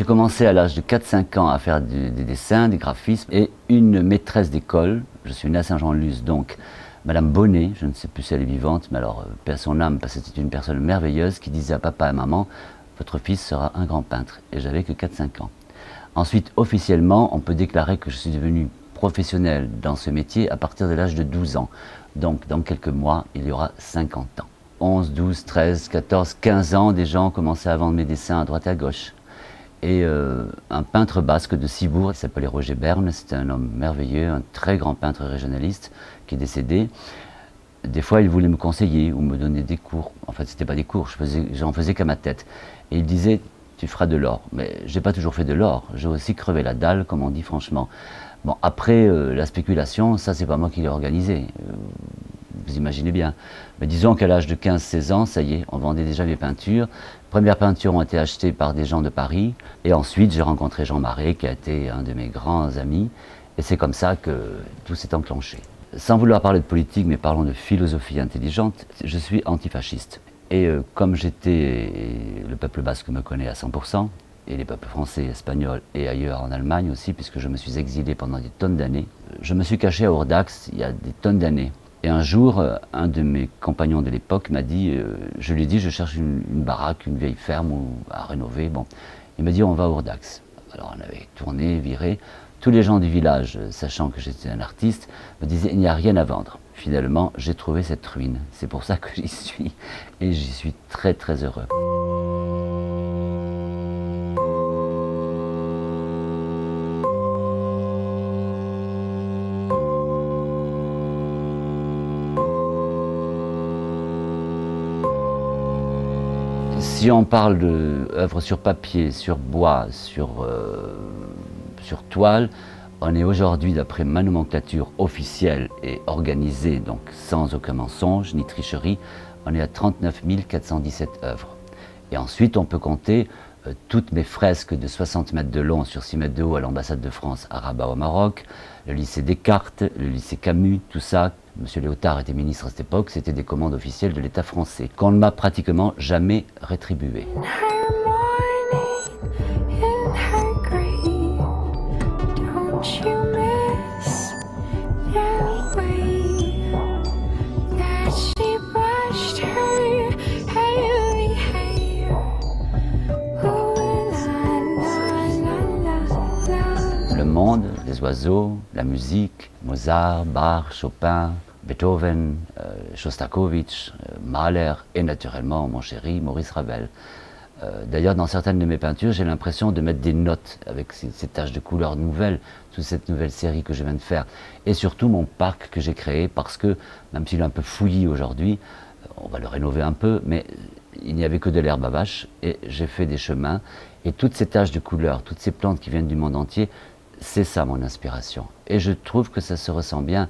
J'ai commencé à l'âge de 4-5 ans à faire des dessins, des graphismes, et une maîtresse d'école, je suis né à Saint-Jean-de-Luz, donc Madame Bonnet, je ne sais plus si elle est vivante, mais alors paix à son âme, parce que c'était une personne merveilleuse qui disait à papa et à maman, votre fils sera un grand peintre, et j'avais que 4-5 ans. Ensuite, officiellement, on peut déclarer que je suis devenu professionnel dans ce métier à partir de l'âge de 12 ans. Donc, dans quelques mois, il y aura 50 ans. 11, 12, 13, 14, 15 ans, des gens commençaient à vendre mes dessins à droite et à gauche. Et un peintre basque de Cibourg, il s'appelait Roger Berne, c'était un homme merveilleux, un très grand peintre régionaliste qui est décédé. Des fois, il voulait me conseiller ou me donner des cours. En fait, ce n'était pas des cours, j'en faisais qu'à ma tête. Et il disait, tu feras de l'or. Mais je n'ai pas toujours fait de l'or, j'ai aussi crevé la dalle, comme on dit franchement. Bon, après, la spéculation, ça, c'est pas moi qui l'ai organisé. Vous imaginez bien. Mais disons qu'à l'âge de 15-16 ans, ça y est, on vendait déjà mes peintures. Les premières peintures ont été achetées par des gens de Paris. Et ensuite, j'ai rencontré Jean Marais, qui a été un de mes grands amis. Et c'est comme ça que tout s'est enclenché. Sans vouloir parler de politique, mais parlons de philosophie intelligente, je suis antifasciste. Et comme le peuple basque me connaît à 100%, et les peuples français, espagnols et ailleurs en Allemagne aussi, puisque je me suis exilé pendant des tonnes d'années, je me suis caché à Urdax il y a des tonnes d'années. Et un jour, un de mes compagnons de l'époque m'a dit, je lui ai dit, je cherche une baraque, une vieille ferme à rénover. Bon, il m'a dit, on va à Urdax. Alors on avait tourné, viré. Tous les gens du village, sachant que j'étais un artiste, me disaient, il n'y a rien à vendre. Finalement, j'ai trouvé cette ruine. C'est pour ça que j'y suis. Et j'y suis très très heureux. Si on parle d'œuvres sur papier, sur bois, sur toile, on est aujourd'hui, d'après ma nomenclature officielle et organisée, donc sans aucun mensonge ni tricherie, on est à 39 417 œuvres. Et ensuite, on peut compter toutes mes fresques de 60 mètres de long sur 6 mètres de haut à l'ambassade de France à Rabat au Maroc, le lycée Descartes, le lycée Camus, tout ça. Monsieur Léotard était ministre à cette époque, c'était des commandes officielles de l'État français, qu'on ne m'a pratiquement jamais rétribué. Le monde, les oiseaux, la musique, Mozart, Bach, Chopin, Beethoven, Shostakovich, Mahler et naturellement mon chéri Maurice Ravel. D'ailleurs, dans certaines de mes peintures, j'ai l'impression de mettre des notes avec ces taches de couleurs nouvelles, toute cette nouvelle série que je viens de faire. Et surtout mon parc que j'ai créé parce que, même s'il est un peu fouillis aujourd'hui, on va le rénover un peu, mais il n'y avait que de l'herbe à vache et j'ai fait des chemins. Et toutes ces taches de couleurs, toutes ces plantes qui viennent du monde entier, c'est ça mon inspiration. Et je trouve que ça se ressent bien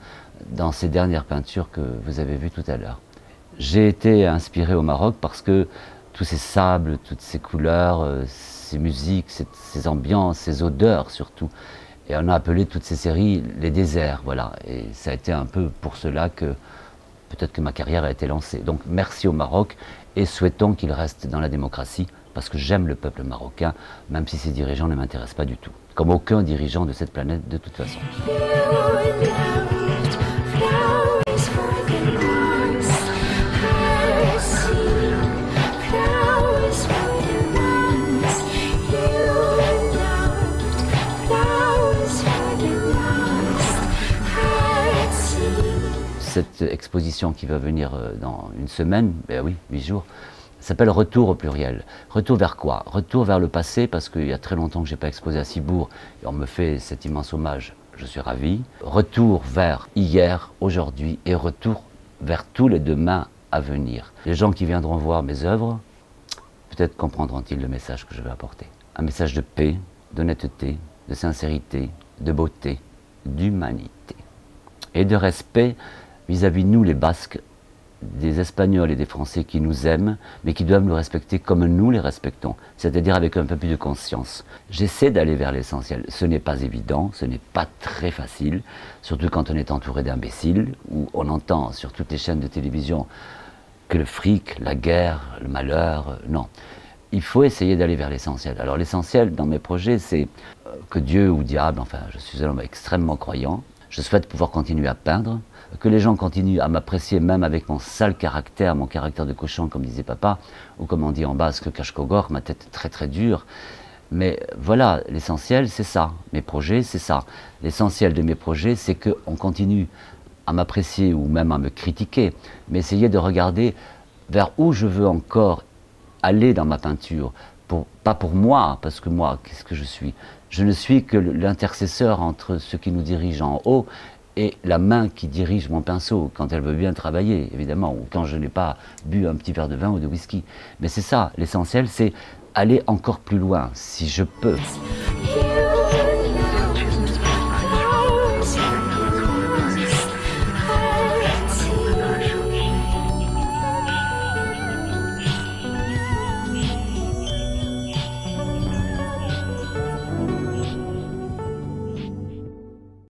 dans ces dernières peintures que vous avez vues tout à l'heure. J'ai été inspiré au Maroc parce que tous ces sables, toutes ces couleurs, ces musiques, ces ambiances, ces odeurs surtout. Et on a appelé toutes ces séries les déserts, voilà. Et ça a été un peu pour cela que peut-être que ma carrière a été lancée. Donc merci au Maroc et souhaitons qu'il reste dans la démocratie parce que j'aime le peuple marocain, même si ses dirigeants ne m'intéressent pas du tout. Comme aucun dirigeant de cette planète de toute façon. Cette exposition qui va venir dans une semaine, ben oui, 8 jours, s'appelle Retour au pluriel. Retour vers quoi? Retour vers le passé, parce qu'il y a très longtemps que je n'ai pas exposé à Cibourg, et on me fait cet immense hommage, je suis ravi. Retour vers hier, aujourd'hui, et retour vers tous les demain à venir. Les gens qui viendront voir mes œuvres, peut-être comprendront-ils le message que je vais apporter. Un message de paix, d'honnêteté, de sincérité, de beauté, d'humanité. Et de respect vis-à-vis de nous les Basques, des Espagnols et des Français qui nous aiment, mais qui doivent nous respecter comme nous les respectons, c'est-à-dire avec un peu plus de conscience. J'essaie d'aller vers l'essentiel. Ce n'est pas évident, ce n'est pas très facile, surtout quand on est entouré d'imbéciles, où on entend sur toutes les chaînes de télévision que le fric, la guerre, le malheur, non. il faut essayer d'aller vers l'essentiel. Alors l'essentiel dans mes projets, c'est que Dieu ou diable, enfin je suis un homme extrêmement croyant, je souhaite pouvoir continuer à peindre, que les gens continuent à m'apprécier même avec mon sale caractère, mon caractère de cochon comme disait papa, ou comme on dit en basque, Kashkogor, ma tête très très dure. Mais voilà, l'essentiel c'est ça, mes projets c'est ça. L'essentiel de mes projets c'est qu'on continue à m'apprécier ou même à me critiquer, mais essayer de regarder vers où je veux encore aller dans ma peinture. Pas pour moi, parce que moi, qu'est-ce que je suis? Je ne suis que l'intercesseur entre ceux qui nous dirigent en haut et la main qui dirige mon pinceau, quand elle veut bien travailler, évidemment, ou quand je n'ai pas bu un petit verre de vin ou de whisky. Mais c'est ça, l'essentiel, c'est aller encore plus loin, si je peux.